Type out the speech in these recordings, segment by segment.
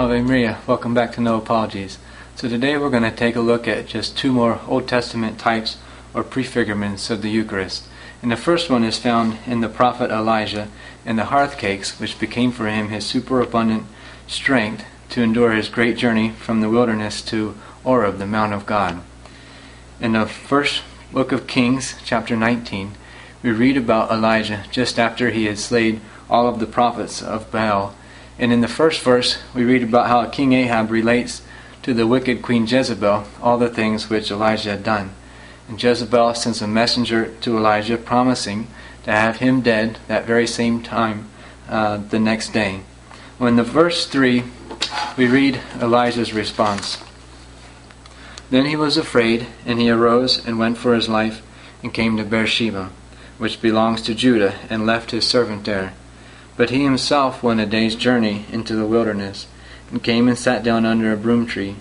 Ave Maria, welcome back to No Apologies. So today we're going to take a look at just two more Old Testament types or prefigurements of the Eucharist. And the first one is found in the prophet Elijah and the hearth cakes, which became for him his superabundant strength to endure his great journey from the wilderness to Horeb, the Mount of God. In the first book of Kings, chapter 19, we read about Elijah just after he had slayed all of the prophets of Baal. And in the first verse, we read about how King Ahab relates to the wicked Queen Jezebel all the things which Elijah had done. And Jezebel sends a messenger to Elijah promising to have him dead that very same time the next day. Well, in the verse 3, we read Elijah's response. Then he was afraid, and he arose and went for his life, and came to Beersheba, which belongs to Judah, and left his servant there. But he himself went a day's journey into the wilderness, and came and sat down under a broom tree.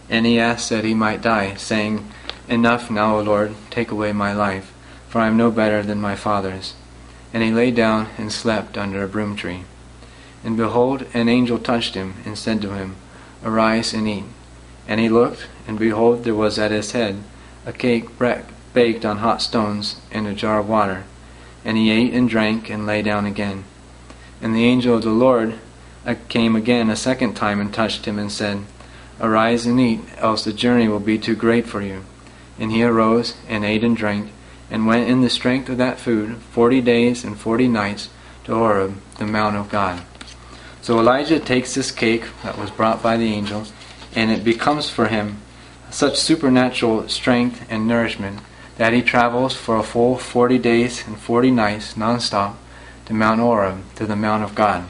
And he asked that he might die, saying, Enough now, O Lord, take away my life, for I am no better than my fathers. And he lay down and slept under a broom tree. And behold, an angel touched him, and said to him, Arise and eat. And he looked, and behold, there was at his head a cake baked on hot stones, and a jar of water. And he ate and drank, and lay down again. And the angel of the Lord came again a second time and touched him and said, Arise and eat, else the journey will be too great for you. And he arose and ate and drank, and went in the strength of that food 40 days and 40 nights to Horeb, the Mount of God. So Elijah takes this cake that was brought by the angel, and it becomes for him such supernatural strength and nourishment that he travels for a full 40 days and 40 nights non-stop to Mount Horeb, to the Mount of God.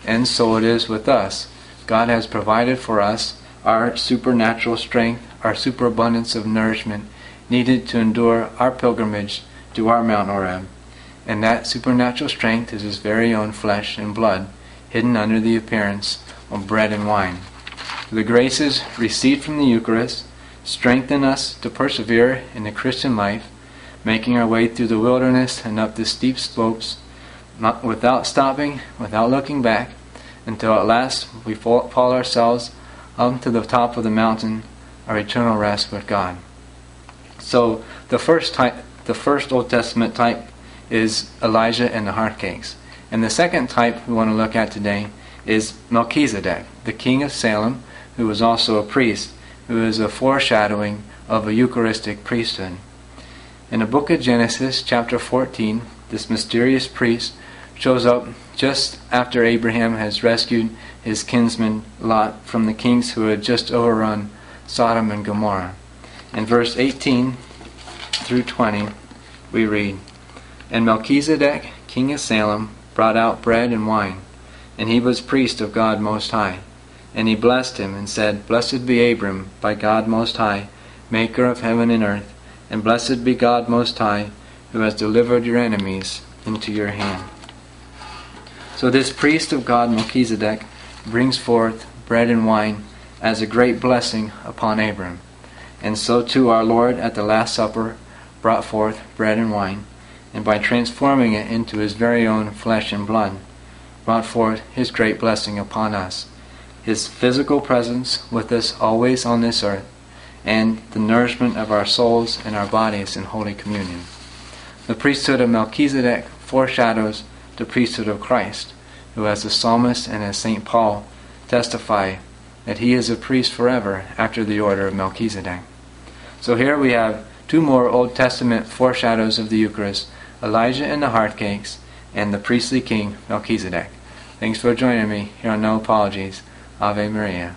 And so it is with us. God has provided for us our supernatural strength, our superabundance of nourishment needed to endure our pilgrimage to our Mount Horeb. And that supernatural strength is His very own flesh and blood, hidden under the appearance of bread and wine. The graces received from the Eucharist strengthen us to persevere in the Christian life, making our way through the wilderness and up the steep slopes, not without stopping, without looking back, until at last we fall ourselves up to the top of the mountain, our eternal rest with God. So the first Old Testament type is Elijah and the hearth cakes. And the second type we want to look at today is Melchizedek, the king of Salem, who was also a priest, who is a foreshadowing of a Eucharistic priesthood. In the book of Genesis, chapter 14, this mysterious priest shows up just after Abraham has rescued his kinsman Lot from the kings who had just overrun Sodom and Gomorrah. In verse 18 through 20, we read, And Melchizedek, king of Salem, brought out bread and wine, and he was priest of God Most High. And he blessed him, and said, Blessed be Abram by God Most High, maker of heaven and earth, and blessed be God Most High, who has delivered your enemies into your hand. So this priest of God, Melchizedek, brings forth bread and wine as a great blessing upon Abram. And so too our Lord at the Last Supper brought forth bread and wine, and by transforming it into His very own flesh and blood, brought forth His great blessing upon us, His physical presence with us always on this earth, and the nourishment of our souls and our bodies in Holy Communion. The priesthood of Melchizedek foreshadows the priesthood of Christ, who, as the psalmist and as St. Paul testify, that he is a priest forever after the order of Melchizedek. So here we have two more Old Testament foreshadows of the Eucharist, Elijah and the hearth cakes, and the priestly king Melchizedek. Thanks for joining me here on No Apologies. Ave Maria.